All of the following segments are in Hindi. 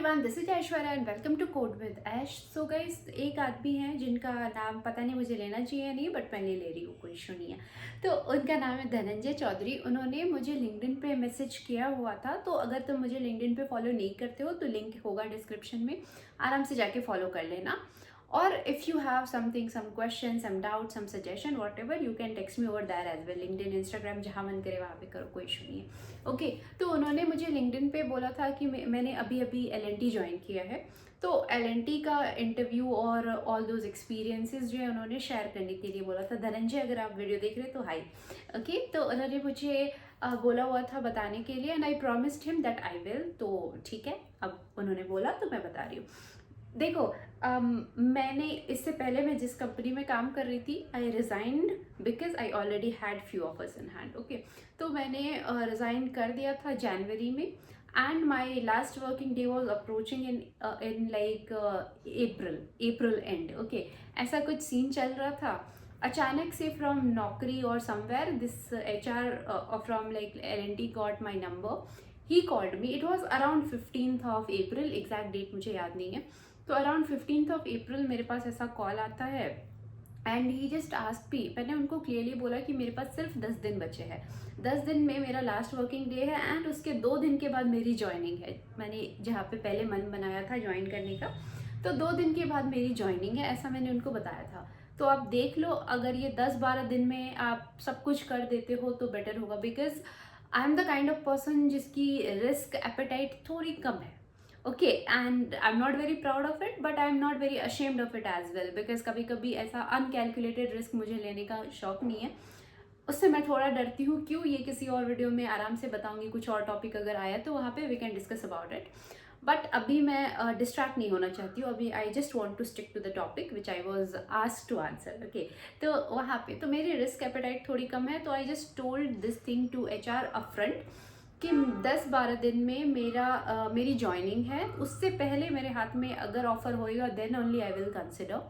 Everyone, this is Aishwarya and welcome to code with Aish. So guys, एक आदमी है जिनका नाम पता नहीं मुझे लेना चाहिए नहीं, बट मैं ले रही हूँ, कोई इशू नहीं है। तो उनका नाम है धनंजय चौधरी। उन्होंने मुझे लिंक्डइन पे मैसेज किया हुआ था। तो अगर तुम मुझे लिंक्डइन पे फॉलो नहीं करते हो तो लिंक होगा डिस्क्रिप्शन में, आराम से जाके फॉलो कर लेना। और if you have something, some question, some doubt, some suggestion, whatever, you can text me over there as well. LinkedIn, Instagram, जहाँ मन करे वहाँ पे करो, कोई इशू नहीं है। ओके, तो उन्होंने मुझे लिंक्डइन पे बोला था कि मैंने अभी अभी LNT ज्वाइन किया है। तो LNT का इंटरव्यू और ऑल दोज एक्सपीरियंसेस जो है उन्होंने शेयर करने के लिए बोला था। धनंजय, अगर आप वीडियो देख रहे हैं तो हाई। ओके, तो उन्होंने मुझे बोला हुआ था बताने के लिए, and I promised him that I will. तो ठीक है, अब उन्होंने बोला तो मैं बता रही हूँ। देखो, मैंने इससे पहले मैं जिस कंपनी में काम कर रही थी, I resigned because I already had few offers in hand. Okay, तो मैंने रिज़ाइन कर दिया था जनवरी में, and my last working day was approaching in like April end. Okay, ऐसा कुछ सीन चल रहा था। अचानक से फ्रॉम नौकरी और somewhere this HR from like LNT got my number. He called me, it was around 15th of April, exact date मुझे याद नहीं है। तो अराउंड 15th ऑफ अप्रैल मेरे पास ऐसा कॉल आता है, and he just ask me. मैंने उनको क्लियरली बोला कि मेरे पास सिर्फ 10 दिन बचे हैं, 10 दिन में मेरा लास्ट वर्किंग डे है, एंड उसके 2 दिन के बाद मेरी ज्वाइनिंग है। मैंने जहाँ पे पहले मन बनाया था ज्वाइन करने का, तो 2 दिन के बाद मेरी ज्वाइनिंग है, ऐसा मैंने उनको बताया था। तो आप देख लो, अगर ये 10-12 दिन में आप सब कुछ कर देते हो तो बेटर होगा, because I am the kind of person जिसकी रिस्क एपेटाइट थोड़ी कम है। Okay, and I am not very proud of it, but I am not very ashamed of it as well, because कभी कभी ऐसा अनकैलकुलेटेड रिस्क मुझे लेने का शौक नहीं है। उससे मैं थोड़ा डरती हूँ। क्यों, ये किसी और वीडियो में आराम से बताऊंगी। कुछ और टॉपिक अगर आया तो वहाँ पे we can discuss about it, but अभी मैं डिस्ट्रैक्ट नहीं होना चाहती हूँ। अभी I just want to stick to the topic which I was asked to answer. Okay, तो वहाँ पे तो मेरी रिस्क एपेटाइट थोड़ी कम है, तो I just told this thing to HR upfront कि 10-12 दिन में मेरी ज्वाइनिंग है। उससे पहले मेरे हाथ में अगर ऑफर होएगा then only I will consider,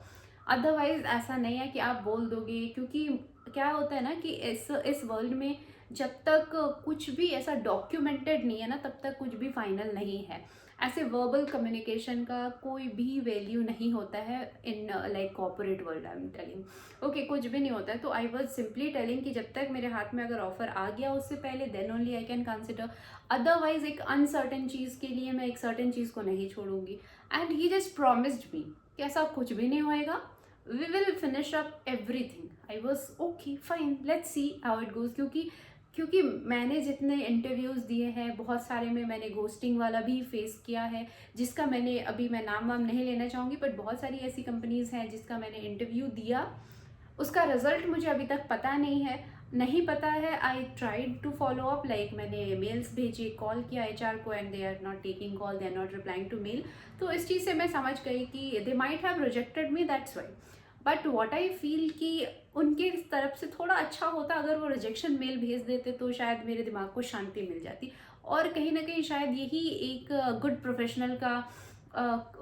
otherwise ऐसा नहीं है कि आप बोल दोगे। क्योंकि क्या होता है ना कि इस वर्ल्ड में जब तक कुछ भी ऐसा डॉक्यूमेंटेड नहीं है ना, तब तक कुछ भी फाइनल नहीं है। ऐसे वर्बल कम्युनिकेशन का कोई भी वैल्यू नहीं होता है in like corporate world, I am telling. Okay, कुछ भी नहीं होता है। तो आई वॉज सिंपली टेलिंग कि जब तक मेरे हाथ में अगर ऑफर आ गया उससे पहले then only I can consider, otherwise एक अनसर्टेन चीज़ के लिए मैं एक सर्टेन चीज़ को नहीं छोड़ूंगी। And he just promised me कि ऐसा कुछ भी नहीं होएगा, we will finish up everything. I was okay fine, let's see how it goes. क्योंकि मैंने जितने इंटरव्यूज़ दिए हैं, बहुत सारे में मैंने घोस्टिंग वाला भी फेस किया है, जिसका मैंने अभी मैं नाम वाम नहीं लेना चाहूँगी, बट बहुत सारी ऐसी कंपनीज़ हैं जिसका मैंने इंटरव्यू दिया, उसका रिजल्ट मुझे अभी तक पता नहीं पता है। I tried to follow up, like मैंने मेल्स भेजे, कॉल किया HR को, and they are not taking call, they are not replying to mail. तो इस चीज़ से मैं समझ गई कि they might have rejected me, that's why. But what I feel कि उनके तरफ से थोड़ा अच्छा होता अगर वो रिजेक्शन मेल भेज देते, तो शायद मेरे दिमाग को शांति मिल जाती। और कहीं ना कहीं शायद यही एक गुड प्रोफेशनल का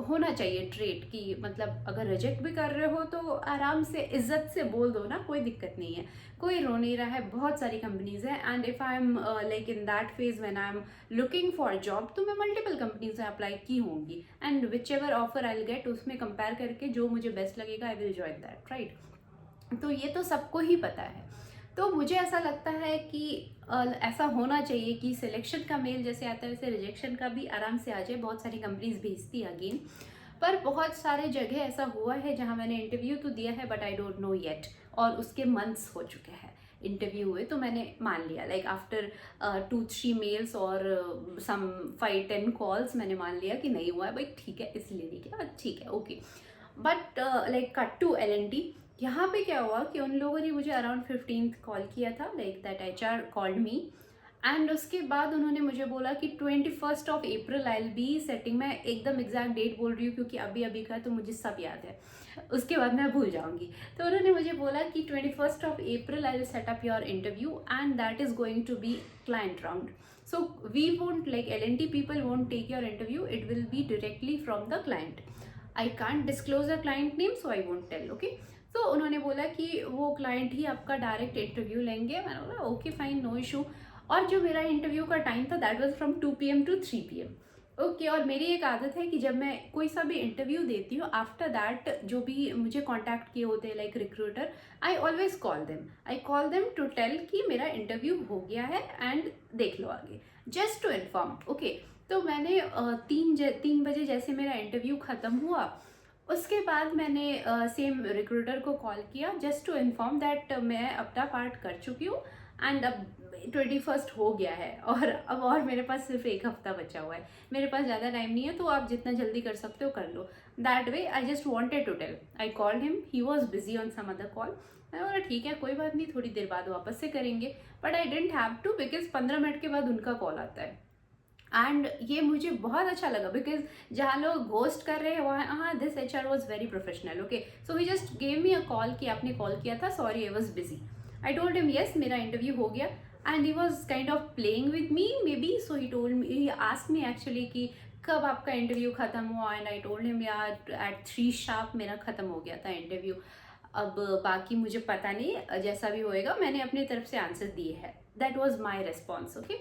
होना चाहिए ट्रेट, कि मतलब अगर रिजेक्ट भी कर रहे हो तो आराम से इज्जत से बोल दो ना, कोई दिक्कत नहीं है, कोई रो नहीं रहा है, बहुत सारी कंपनीज है। And if I am like in that phase when I am looking for job, तो मैं मल्टीपल कंपनीज में अप्लाई की होंगी, and which ever offer I will get उसमें कंपेयर करके जो मुझे बेस्ट लगेगा I will join that, right. तो ये तो सबको ही पता है। तो मुझे ऐसा लगता है कि ऐसा होना चाहिए कि सिलेक्शन का मेल जैसे आता है वैसे रिजेक्शन का भी आराम से आ जाए। बहुत सारी कंपनीज भेजती है अगेन, पर बहुत सारे जगह ऐसा हुआ है जहां मैंने इंटरव्यू तो दिया है, but I don't know yet, और उसके मंथ्स हो चुके हैं इंटरव्यू हुए, तो मैंने मान लिया लाइक आफ्टर 2-3 मेल्स और सम 5-10 कॉल्स मैंने मान लिया कि नहीं हुआ है भाई, ठीक है, इसलिए नहीं किया, ठीक है, okay. But like cut to LNT, यहाँ पे क्या हुआ कि उन लोगों ने मुझे अराउंड 15th कॉल किया था, like that HR called me, and उसके बाद उन्होंने मुझे बोला कि 21st of April I will be setting. मैं एकदम एग्जैक्ट डेट बोल रही हूँ क्योंकि अभी अभी का तो मुझे सब याद है, उसके बाद मैं भूल जाऊंगी। तो उन्होंने मुझे बोला कि 21st of April I will set up your interview, and that is going to be client round. So we won't like LNT people won't take your interview, it will be directly from the client. I can't disclose the client name, so I won't tell, okay. तो उन्होंने बोला कि वो क्लाइंट ही आपका डायरेक्ट इंटरव्यू लेंगे। मैंने बोला ओके फाइन, नो इशू। और जो मेरा इंटरव्यू का टाइम था that was from 2 PM to 3 PM। Okay और मेरी एक आदत है कि जब मैं कोई सा भी इंटरव्यू देती हूँ, आफ्टर दैट जो भी मुझे कांटेक्ट किए होते हैं like recruiter, I always call them to tell कि मेरा इंटरव्यू हो गया है एंड देख लो आगे, जस्ट टू इन्फॉर्म। ओके, तो मैंने 3 बजे जैसे मेरा इंटरव्यू ख़त्म हुआ, उसके बाद मैंने सेम रिक्रूटर को कॉल किया जस्ट टू इन्फॉर्म दैट मैं अपना पार्ट कर चुकी हूँ एंड अब 21st हो गया है और अब और मेरे पास सिर्फ एक हफ्ता बचा हुआ है, मेरे पास ज़्यादा टाइम नहीं है, तो आप जितना जल्दी कर सकते हो कर लो। That way I just wanted to tell, I called him, he was busy on some other call. मैं बोला ठीक है कोई बात नहीं, थोड़ी देर बाद वापस से करेंगे, but I didn't have to because 15 minute के बाद उनका कॉल आता है। एंड ये मुझे बहुत अच्छा लगा बिकॉज जहाँ लोग घोस्ट कर रहे हैं वहाँ, हाँ, this HR was very professional. Okay, so he just gave me a call कि आपने कॉल किया था, sorry I was busy. I told him yes मेरा इंटरव्यू हो गया and he was kind of playing with me may be, so he told me, he asked me actually कि कब आपका इंटरव्यू खत्म हुआ एंड आई टोल्ड हिम यार एट 3 शार्प मेरा खत्म हो गया था इंटरव्यू। अब बाकी मुझे पता नहीं, जैसा भी होएगा मैंने अपनी तरफ से आंसर दिए है, that was my response. Okay,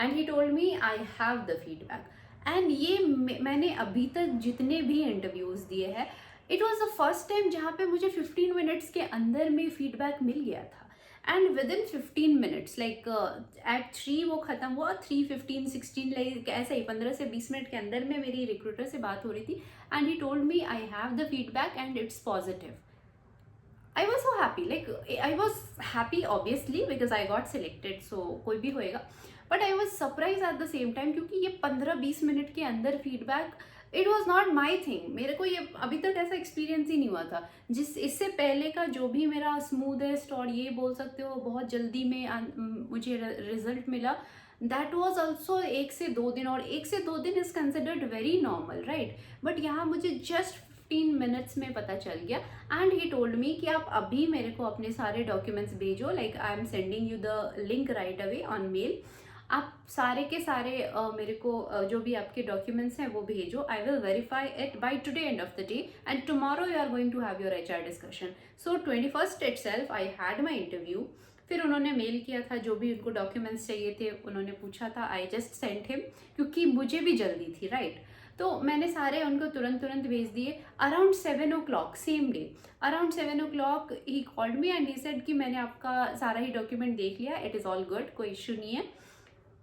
and he told me I have the feedback. And ये मैंने अभी तक जितने भी इंटरव्यूज़ दिए हैं, it was the first time जहाँ पे मुझे 15 मिनट्स के अंदर में फीडबैक मिल गया था। And within 15 minutes like at 3 वो ख़त्म हुआ, 3:15 16 लाइक ऐसे ही 15 से 20 मिनट के अंदर में मेरी रिक्रूटर से बात हो रही थी and he told me I have the feedback and it's positive. I was so happy, like I was happy obviously because I got selected, so कोई भी होएगा, but I was surprised at the same time क्योंकि ये 15-20 मिनट के अंदर feedback, it was not my thing. मेरे को ये अभी तक ऐसा एक्सपीरियंस ही नहीं हुआ था। इससे पहले का जो भी मेरा स्मूदेस्ट और ये बोल सकते हो बहुत जल्दी में मुझे रिजल्ट मिला, दैट वॉज ऑल्सो 1 से 2 दिन, और 1 से 2 दिन is considered very normal right, but यहाँ मुझे जस्ट 15 मिनट्स में पता चल गया। एंड ही टोल्ड मी कि आप अभी मेरे को अपने सारे डॉक्यूमेंट्स भेजो, like I am sending you the link right away on mail, आप सारे के सारे मेरे को जो भी आपके डॉक्यूमेंट्स हैं वो भेजो, I will verify it by today end of the day and tomorrow you are going to have your HR discussion. So 21st itself I had my interview. फिर उन्होंने मेल किया था, जो भी उनको डॉक्यूमेंट्स चाहिए थे उन्होंने पूछा था, आई जस्ट सेंट हिम क्योंकि मुझे भी जल्दी थी राइट, तो मैंने सारे उनको तुरंत भेज दिए। Around 7 o'clock same day, around 7 o'clock he called me and he said कि मैंने आपका सारा ही डॉक्यूमेंट देख लिया, इट इज़ ऑल गुड, कोई इशू नहीं है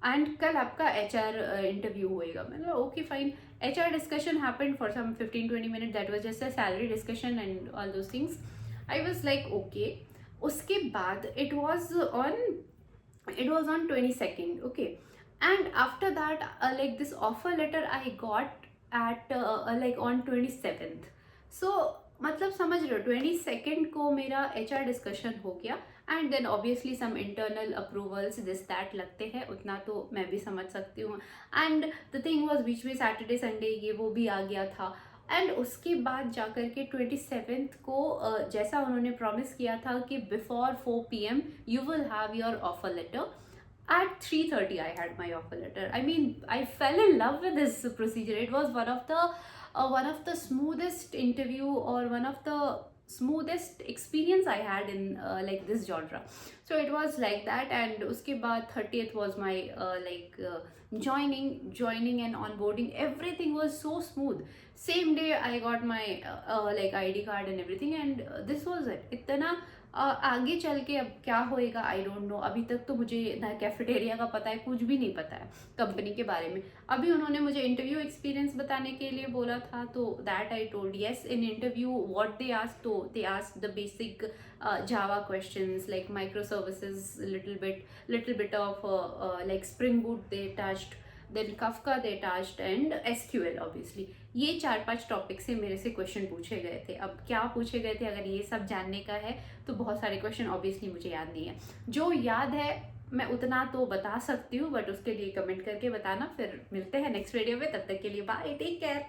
एंड कल आपका HR इंटरव्यू होएगा। मैंने okay fine. HR discussion happened for some 15-20 minute, that was just a salary discussion and all those things. I was like okay. उसके बाद it was on 22nd, okay, and after that like this offer letter I got at like on 27th। so मतलब समझ रहे हो 22nd को मेरा HR डिस्कशन हो गया and then obviously some internal approvals this that लगते हैं, उतना तो मैं भी समझ सकती हूँ। एंड द थिंग वॉज बीच में सैटरडे संडे ये वो भी आ गया था। एंड उसके बाद जा कर के 27th को जैसा उन्होंने प्रॉमिस किया था कि before 4 PM you will have your offer letter, at 3:30 I had my offer letter. I mean, I fell in love with this procedure. It was one of the smoothest interview or one of the smoothest experience I had in like this genre. So it was like that, and uske baad 30th was my joining and onboarding. Everything was so smooth. Same day I got my like ID card and everything, and this was it. इतना आगे चल के अब क्या होएगा आई डोंट नो। अभी तक तो मुझे ना कैफेटेरिया का पता है, कुछ भी नहीं पता है कंपनी के बारे में। अभी उन्होंने मुझे इंटरव्यू एक्सपीरियंस बताने के लिए बोला था, तो that I told yes in interview what they asked, तो they asked the basic Java questions like micro services, little bit of like Spring Boot they touched, then Kafka they touched and SQL obviously। ये 4-5 टॉपिक से मेरे से क्वेश्चन पूछे गए थे। अब क्या पूछे गए थे अगर ये सब जानने का है तो बहुत सारे क्वेश्चन ऑब्वियसली मुझे याद नहीं है। जो याद है मैं उतना तो बता सकती हूँ, बट उसके लिए कमेंट करके बताना। फिर मिलते हैं नेक्स्ट वीडियो में, तब तक के लिए बाय, टेक केयर।